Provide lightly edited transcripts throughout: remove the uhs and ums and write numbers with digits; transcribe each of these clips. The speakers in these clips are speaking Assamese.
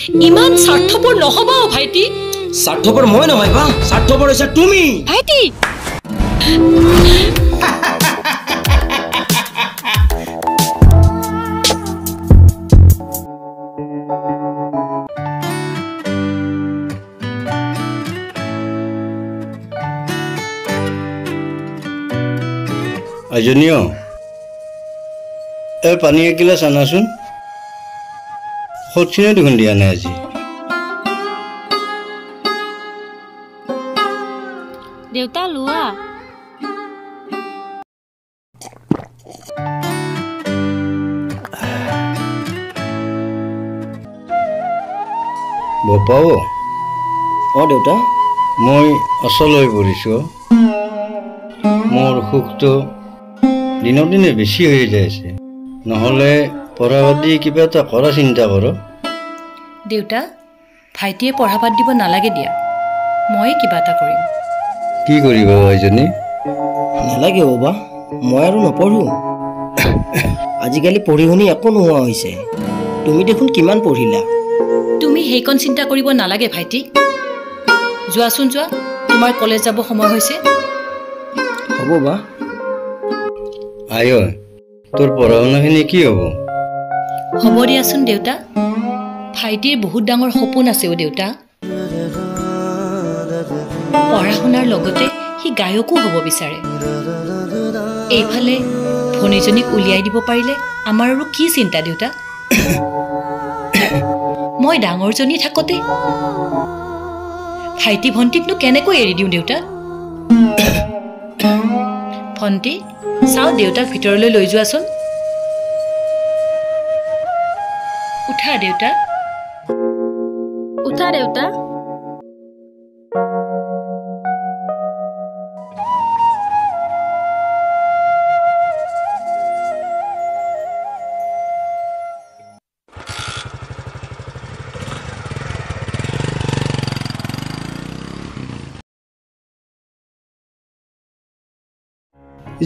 ইমান স্বাৰ্থপৰ নহবা ভাইটি। স্বাৰ্থপৰ মই নহয় বা, স্বাৰ্থপৰ হৈছে তুমি। ভাইটি আইজনীয় এই পানী এগিলাচ আনাচোন। সচিনে দেখোন দিয়া নাই আজি। দেউতা লোৱা। বপাও দেউতা মই অচল হৈ পৰিছোঁ। মোৰ সুখটো দিনক দিনে বেছি হৈ যাই আছে। নহ'লে পঢ়া বাদ দি কিবা এটা কৰা চিন্তা কৰ। দেউতা ভাইটিয়ে পঢ়া বাদ দিব নালাগে দিয়া, মই কিবা এটা কৰিম। কি কৰিবা এজনী? নালাগে বা, মই আৰু নপঢ়ো। আজিকালি পঢ়ি শুনি একো নোহোৱা হৈছে। তুমি দেখোন কিমান পঢ়িলা। তুমি সেইকণ চিন্তা কৰিব নালাগে ভাইটি। যোৱাচোন যোৱা, তোমাৰ কলেজ যাব সময় হৈছে। হ'ব বা। আয় তোৰ পঢ়া শুনাখিনি কি হ'ব? হ'ব দিয়াচোন দেউতা, ভাইটিৰ বহুত ডাঙৰ সপোন আছে দেউতা। পঢ়া শুনাৰ লগতে সি গায়কো হ'ব বিচাৰে। এইফালে ভনীজনীক উলিয়াই দিব পাৰিলে আমাৰ আৰু কি চিন্তা দেউতা। মই ডাঙৰজনী থাকোঁতে ভাইটি ভণ্টিকনো কেনেকৈ এৰি দিওঁ দেউতা। ভণ্টি চাওঁ, দেউতাক ভিতৰলৈ লৈ যোৱাচোন। উঠা দেউতা, উঠা দেউতা।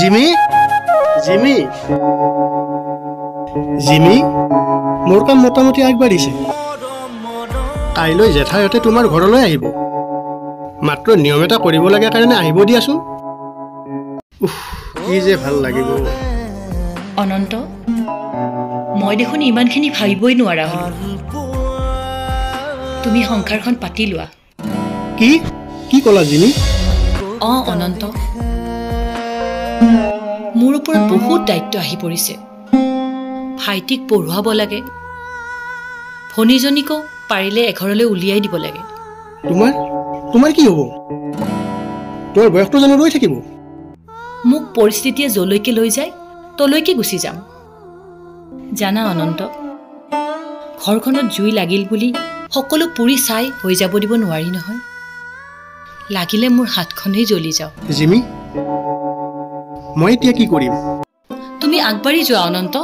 জিমি, জিমি, জিমি, মোৰ কাম মোটামুটি আগবাঢ়িছে। কাইলৈ জেঠাইহঁতে তোমাৰ ঘৰলৈ আহিব। মাত্ৰ নিয়ম এটা কৰিব লাগে কাৰণে আহিব দিয়াচোন। কি যে ভাল লাগিব। অনন্ত, মই দেখোন ইমানখিনি ভাবিবই নোৱাৰা হ'লো। তুমি সংসাৰখন পাতি লোৱা। কি কি ক'লা জিমি? অনন্ত, মোৰ ওপৰত বহুত দায়িত্ব আহি পৰিছে। ভাইটিক পঢ়ুৱাব লাগে, ভনীজনীকো পাৰিলে এঘৰলৈ উলিয়াই দিব লাগে। তোমাৰ কি হ'ব? তোমাৰ বয়সটো জানো ৰৈ থাকিব? মোক পৰিস্থিতিয়ে যলৈকে লৈ যায় তলৈকে গুচি যাম। জানা অনন্ত, ঘৰখনত জুই লাগিল বুলি সকলো পুৰি চাই হৈ যাব দিব নোৱাৰি নহয়। লাগিলে মোৰ হাতখনেই জ্বলি যাওক। জিমি, মই এতিয়া কি কৰিম? তুমি আগবাঢ়ি যোৱা অনন্ত।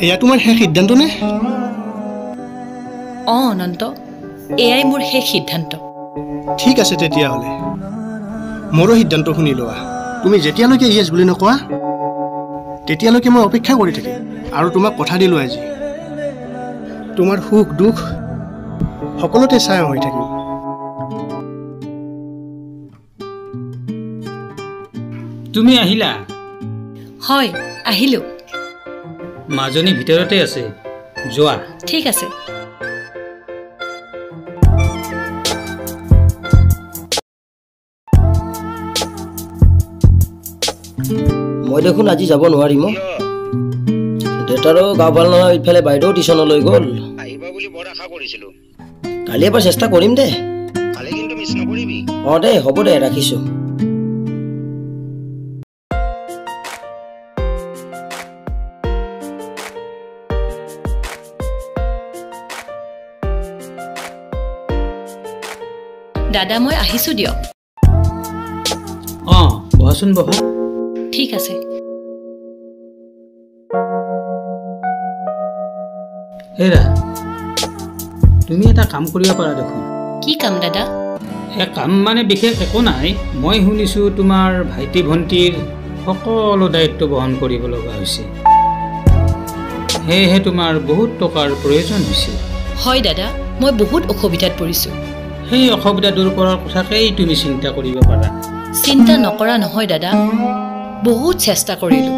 এয়া তোমাৰ শেষ সিদ্ধান্ত নে? অনন্ত, এয়াই মোৰ শেষ সিদ্ধান্ত। ঠিক আছে তেতিয়াহ'লে মোৰো সিদ্ধান্ত শুনি লোৱা। তুমি যেতিয়ালৈকে ইয়েছ বুলি নকোৱা তেতিয়ালৈকে মই অপেক্ষা কৰি থাকিম। আৰু তোমাক কথা দিলোঁ আজি, তোমাৰ সুখ দুখ সকলোতে ছায়া হৈ থাকিম। তুমি আহিলা? হয়, আহিলোঁ। মাজনী ভিতৰতে আছে, যোৱা। ঠিক আছে। মই দেখোন আজি যাব নোৱাৰিম। দেউতাৰো গা ভাল নহয়, ইফালে বাইদেউ টিউশ্যনলৈ গ'ল। আহিবা বুলি বৰ আশা কৰিছিলোঁ। কালি এবাৰ চেষ্টা কৰিম দে। কালি কিন্তু মিছ নকৰিবি। দে হ'ব দে, ৰাখিছোঁ। দাদা মই আহিছোঁ দিয়ক। বহাচোন বহা। ঠিক আছে। হেৰা, তুমি এটা কাম কৰিব পাৰা দেখোন। কি কাম দাদা? কাম মানে বিশেষ একো নাই। মই শুনিছোঁ তোমাৰ ভাইটি ভণ্টিৰ সকলো দায়িত্ব বহন কৰিব লগা হৈছে, সেয়েহে তোমাৰ বহুত টকাৰ প্ৰয়োজন হৈছে। হয় দাদা, মই বহুত অসুবিধাত পৰিছোঁ। সেই অসুবিধা দূৰ কৰাৰ কথাকেই তুমি চিন্তা কৰিব পাৰা। চিন্তা নকৰা নহয় দাদা, বহুত চেষ্টা কৰিলোঁ।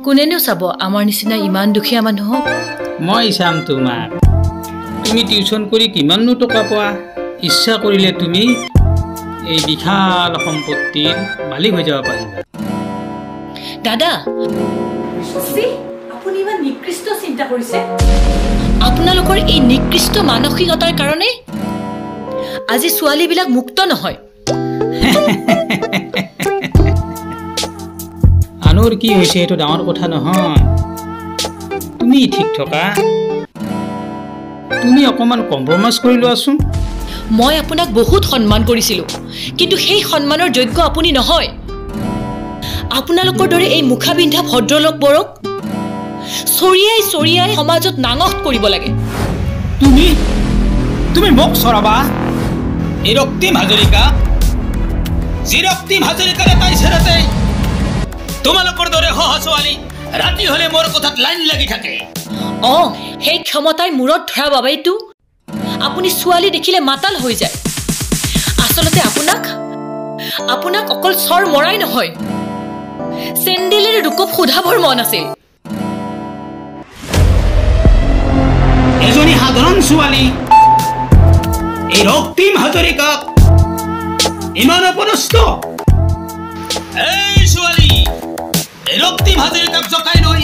কোনেনো চাব আমাৰ নিচিনা ইমান দুখীয়া মানুহক? মই চাম তোমাক। তুমি টিউশ্যন কৰি কিমাননো টকা পোৱা? ইচ্ছা কৰিলে তুমি এই বিশাল সম্পত্তিৰ মালিক হৈ যাব পাৰিবা। দাদা, আপুনি ইমান নিকৃষ্ট চিন্তা কৰিছে। আপোনালোকৰ এই নিকৃষ্ট মানসিকতাৰ কাৰণে আজি ছোৱালীবিলাক মুক্ত নহয়। আনৰ কি হৈছে সেইটো ডাঙৰ কথা নহয়। তুমি ঠিক থকা, তুমি অকণমান কম্প্ৰমাইজ কৰি লোৱাচোন। মই আপোনাক বহুত সন্মান কৰিছিলোঁ, কিন্তু সেই সন্মানৰ যোগ্য আপুনি নহয়। আপোনালোকৰ দৰে এই মুখা পিন্ধা ভদ্ৰলোকবোৰক চৰিয়াই চৰিয়াই সমাজত নাঙঠ কৰিব লাগে। তুমি মোক চৰাবা? এই ৰক্তিম হাজৰিকা, যি ৰক্তিম হাজৰিকাৰে তাই চেৰাতে তোমালোকৰ দৰে সহজ ছোৱালী ৰাতি হলে মোৰ কথাত লাইন লাগি থাকে। সেই ক্ষমতাই মূৰত ধৰা বাবেইতো আপুনি ছোৱালী দেখিলে মাতাল হৈ যায়। আচলতে আপোনাক অকল চৰ মৰাই নহয়, চেণ্ডেলেৰে ৰূপক সোধাবৰ মন আছিল। এজনী সাধাৰণ ছোৱালী এই ৰক্তিম হাজৰিকাক ইমান অপদস্থ। এই ছোৱালী, এই ৰক্তিম হাজৰিকাক জকাই লৈ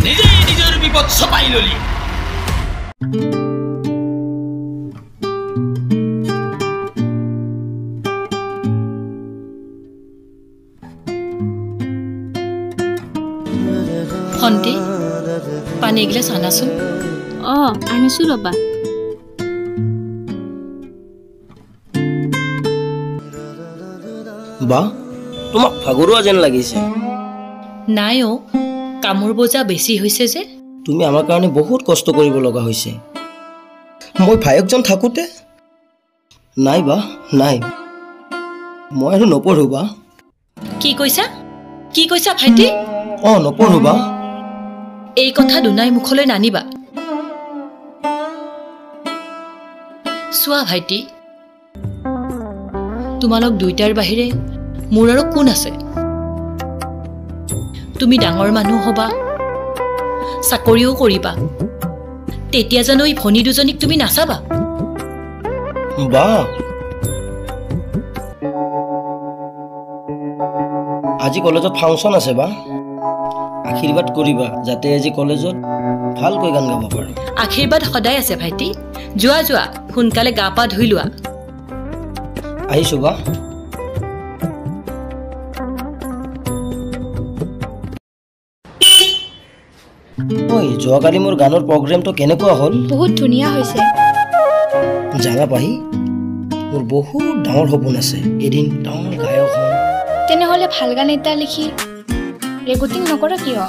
নিজেই নিজৰ বিপদ চপাই ললি। ভণ্টি, পানী এগিলাচ আনাচোন। আনিছো ৰবা। বা, তোমাক ভাগৰুৱা যেন লাগিছে। নাই কামৰ বোজা বেছি হৈছে যে। তুমি আমাৰ কাৰণে বহুত কষ্ট কৰিব লগা হৈছে। মই ভায়কজন থাকোঁতে নাই বা, নাই, মই আৰু নপঢ়ো বা। কি কৈছা ভাইটি? নপঢ়ো বা। এই কথা দুনাই মুখলৈ নানিবা। চোৱা ভাইটি, তোমালোক দুইটাৰ বাহিৰে মোৰ আৰু কোন আছে? তুমি ডাঙৰ মানুহ হবা, চাকৰিও কৰিবা, তেতিয়া জানো এই ভনী দুজনীক তুমি নাচাবা? বা, আজি কলেজত ফাংচন আছে বা, আশীৰ্বাদ কৰিবা যাতে আজি কলেজত ভালকৈ গান গাব পাৰোঁ। আশীৰ্বাদ সদায় আছে ভাইটি। যোৱা সোনকালে গা পা ধুই লোৱা। আহিছোঁ বা। যোৱাকালি মোৰ গানৰ প্ৰগ্ৰেমটো কেনেকুৱা হ'ল? বহুত ধুনীয়া হৈছে। জানা পাহি, মোৰ বহুত ডাঙৰ সপোন আছে, এদিন ডাঙৰ গায়ক হ'ম। তেনেহ'লে ভাল গান এটা লিখি ৰেকৰ্ডিং নকৰা কিয়?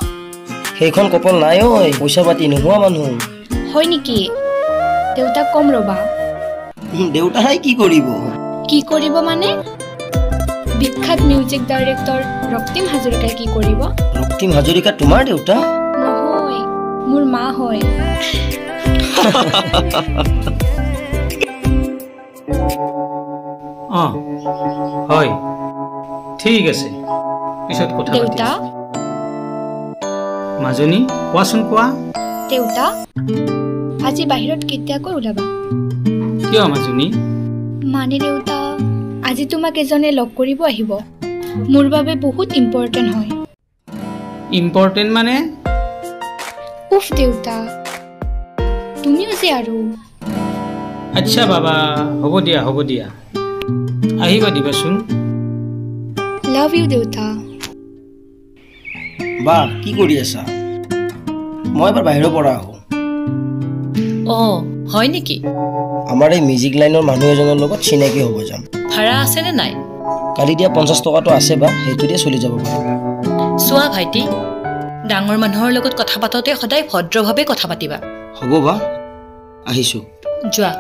সেইখন কপাল নাই পইচা পাতি নোহোৱা মানুহ। হয় নেকি? দেউতাক কম ৰবা। দেউতাই কি কৰিব? কি কৰিব মানে? বিখ্যাত মিউজিক ডাইৰেক্টৰ ৰক্তিম হাজৰিকাই কি কৰিব? ৰক্তিম হাজৰিকা তোমাৰ দেউতা? নহয়, মোৰ মা হয়। হয়, ঠিক আছে, পিছত কথা পাতিম। দেউতা, মাজনী কোৱাচোন, কোৱা। দেউতা, আজি বাহিৰত কেতিয়াকৈ ওলাবা? কিয় মাজনী? মানে দেউতা, আজি তোমাক এজনে লগ কৰিব আহিব। মোৰ বাবে বহুত ইম্পৰ্টেণ্ট হয়। ইম্পৰ্টেণ্ট মানে? উফ দেউতা, তুমিও যে আৰু। আচ্ছা বাবা, হ'ব দিয়া আহিবা দিবাচোন। লাভ ইউ দেউতা। বা, কি কৰি আছা? মই এবাৰ বাহিৰৰ পৰা আহোঁ। হয় নেকি? আমাৰ এই মিউজিক লাইনৰ মানুহ এজনৰ লগত চিনাকি হ'ব যাম। ভাড়া আছেনে নাই? কালি দিয়া 50 টকাটো আছে বা, সেইটো দিয়ে চলি যাব পাৰিম। চোৱা ভাইটি, ডাঙৰ মানুহৰ লগত কথা পাতোতে সদায় ভদ্ৰভাৱে কথা পাতিবা। হ'ব বা, আহিছোঁ। যোৱা।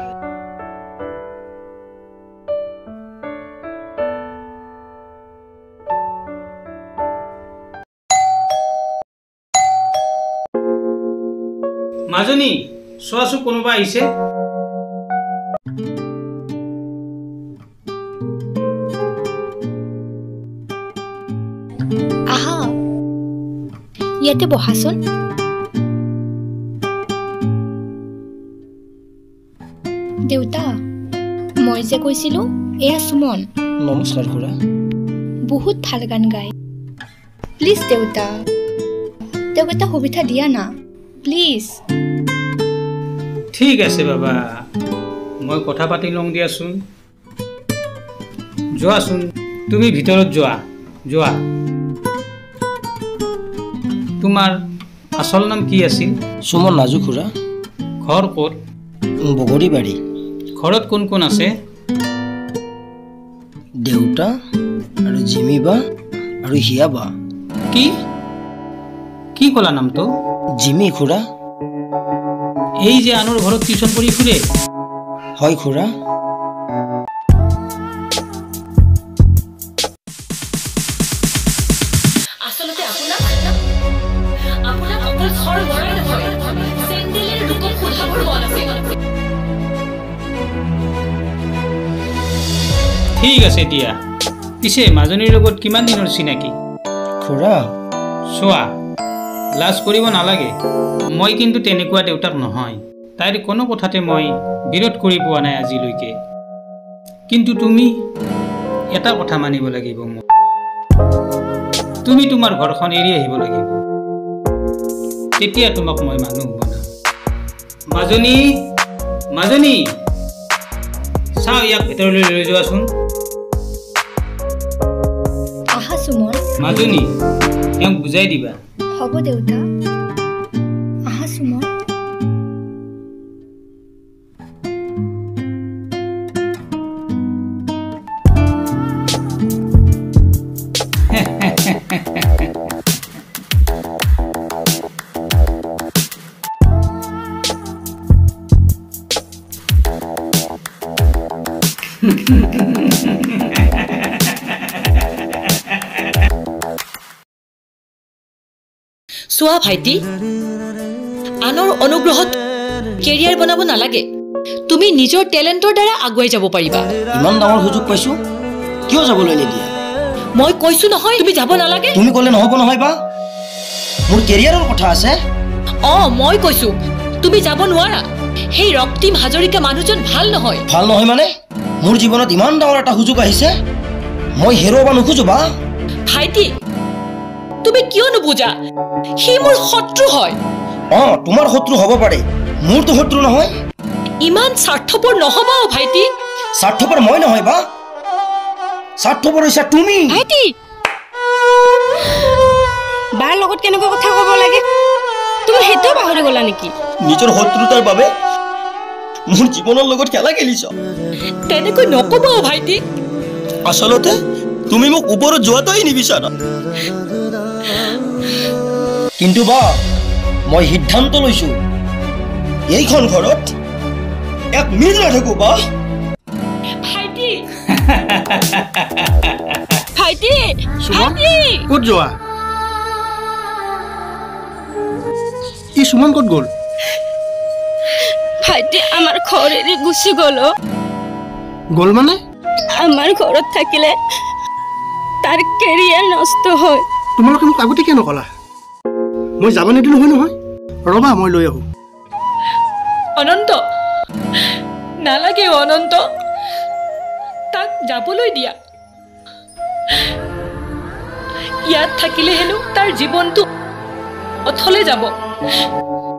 মাজনী, চোৱাচোন কোনোবা আহিছে। আহা ইয়াতে বহাচোন। দেউতা মই যে কৈছিলো এয়া সুমন। নমস্কাৰ খুৰা। বহুত ভাল গান গায়। প্লিজ দেউতা তেওঁক এটা সুবিধা দিয়া না প্লিজ। ঠিক আছে বাবা, মই কথা পাতি লওঁ দিয়াচোন। যোৱাচোন, তুমি ভিতৰত যোৱা যোৱা। তোমাৰ আচল নাম কি আছিল? সুমন নাজু খুৰা। ঘৰ ক'ত? বগৰীবাৰী। ঘৰত কোন কোন আছে? দেউতা আৰু জিমি বা আৰু হিয়া বা। কি কি ক'লা নামটো? জিমি খুৰা। এই যে আনৰ ঘৰত টিউচন কৰি ফুৰে? হয় খুৰা। আচলতে আপোনাক অকল ঘৰ লৰাই নহয়, চেণ্ডেলেৰ লোকক সোধাবৰ মন আছিল। ঠিক আছে দিয়া। পিছে মাজনীৰ লগত কিমান দিনৰ চিনাকি? খুৰা চোৱা, লাজ কৰিব নালাগে। মই কিন্তু তেনেকুৱা দেউতাক নহয়। তাইৰ কোনো কথাতে মই বিৰোধ কৰি পোৱা নাই আজিলৈকে। কিন্তু তুমি এটা কথা মানিব লাগিব মোক। তুমি তোমাৰ ঘৰখন এৰি আহিব লাগিব, তেতিয়া তোমাক মই মানুহ বনাম। মাজনী মাজনী, চাওঁ ইয়াক ভিতৰলৈ লৈ যোৱাচোন। আহা সুমন। মাজনী, তেওঁক বুজাই দিবা। হ'ব দেউতা। আহা সুমন। চোৱা ভাইটি, আনৰ অনুগ্ৰহত কেৰিয়াৰ বনাব নালাগে। তুমি নিজৰ টেলেণ্টৰ দ্বাৰা আগুৱাই যাব পাৰিবা। ইমান ডাঙৰ সুযোগ পাইছো, কিয় যাবলৈ নিদিয়া? মই কৈছো নহয় তুমি যাব নালাগে। তুমি ক'লে নহ'ব নহয় বা, মোৰ কেৰিয়াৰৰ কথা আছে। মই কৈছো তুমি যাব নোৱাৰা। সেই ৰক্তিম হাজৰিকা মানুহজন ভাল নহয়। ভাল নহয় মানে? মোৰ জীৱনত ইমান ডাঙৰ এটা সুযোগ আহিছে, মই হেৰুৱাব নোখোজো বা। ভাইটি তুমি কিয় নুবুজা? সি মোৰ শত্ৰু হয়। তোমাৰ শত্ৰু হ'ব পাৰে, মোৰতো শত্ৰু নহয়। ইমান স্বাৰ্থপৰ নহবা ভাইটি। স্বাৰ্থপৰ মই নহয় বা, স্বাৰ্থপৰ হৈছা তুমি। ভাইটি বাৰ লগত কেনেকুৱা কথা ক'ব লাগে তুমি সেইটো পাহৰি গলা নেকি? নিজৰ শত্ৰুতাৰ বাবে মোৰ জীৱনৰ লগত খেলা খেলিছ। তেনেকৈ নকবা ভাইটি। আচলতে তুমি মোক ওপৰত যোৱাটোই নিবিচাৰা। কিন্তু বা মই সিদ্ধান্ত লৈছো, এইখন ঘৰত এক মিনিট নাথাকো বা। ভাইটি ভাইটি সুমন ভাইটি ক'ত যোৱা? ই সুমন ক'ত গ'ল? ভাইটি আমাৰ ঘৰ এৰি গুচি গ'ল। গ'ল মানে? আমাৰ ঘৰত থাকিলে তাৰ কেৰিয়াৰ নষ্ট হয়। তোমালোকে মোক আগতে কিয় নকলা? মই যাব নিদিলো হয় নহয়। ৰবা মই লৈ আহো। অনন্ত নালাগে অনন্ত, তাক যাবলৈ দিয়া। ইয়াত থাকিলে হেনো তাৰ জীৱনটো অথলে যাব।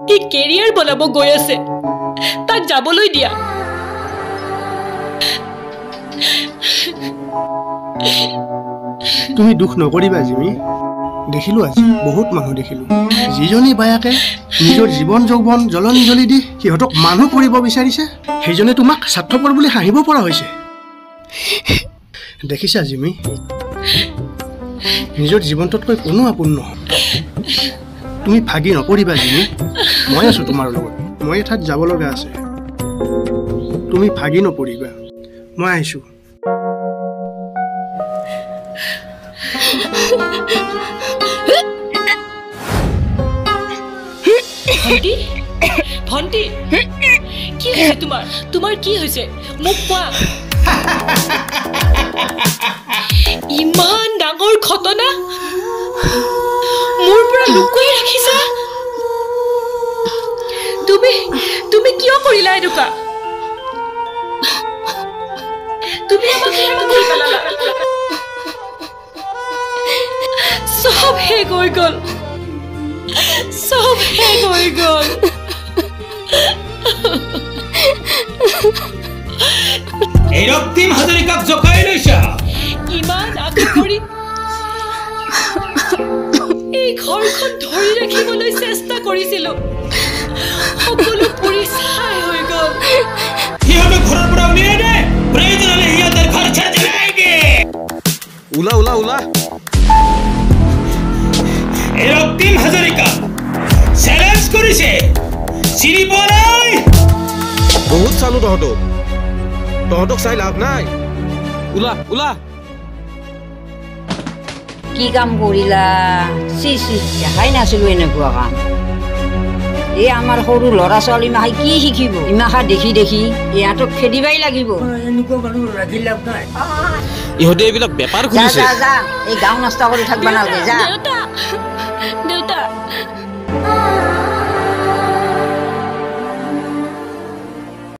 সি কেৰিয়াৰ বনাব গৈ আছে, তাক যাবলৈ দিয়া। তুমি দুখ নকৰিবা জিমি। দেখিলো আজি বহুত মানুহ দেখিলো, যিজনী বায়াকে নিজৰ জীৱন যৌৱন জ্বলনি জ্বলি দি সিহঁতক মানুহ কৰিব বিচাৰিছে, সেইজনে তোমাক স্বাৰ্থপৰ বুলি হাঁহিব পৰা হৈছে। দেখিছা জিমি, নিজৰ জীৱনটোতকৈ কোনো আপোন নহয়। তুমি ভাগি নপৰিবা জিমি, মই আছো তোমাৰ লগত। মই এঠাইত যাব লগা আছে, তুমি ভাগি নপৰিবা। মই আহিছো। ভণ্টি ভণ্টি কি হৈছে তোমাৰ তোমাৰ কি হৈছে মোক কোৱা ইমান ডাঙৰ ঘটনা মোৰ পৰা লুকুৱাই ৰাখিছা তুমি কিয় কৰিলা এনেকুৱা তুমি আমাক কি পেলালা সব শেষ হৈ গ'ল এই ৰক্তিম হাজৰিকাক জকাই লৈছা ইমান আশা কৰি এই ঘৰখন ধৰি ৰাখিবলৈ চেষ্টা কৰিছিলো সকলো পুৰি ছাই হৈ গ'ল সিহঁতক ঘৰৰ পৰা উলিয়াই দে প্ৰয়োজন হ'লে সিহঁতৰ ঘৰ জ্বলাই দে ওলা এই ৰক্তিম হাজৰিকা চেলেঞ্জ কৰিছে চিনি পোৱা নাই বহুত চালো তহঁতক চাই লাভ নাই ওলা কি কাম কৰিলা দেখাই নাছিলো এনেকুৱা কাম এই আমাৰ সৰু ল'ৰা ছোৱালী মাহে কি শিকিব ইমাখা দেখি ইহঁতক খেদিবাই লাগিব ইহঁতে এইবিলাক বেপাৰ খুলিছে যা এই গাঁও নষ্ট কৰি থাকিব নালাগে যা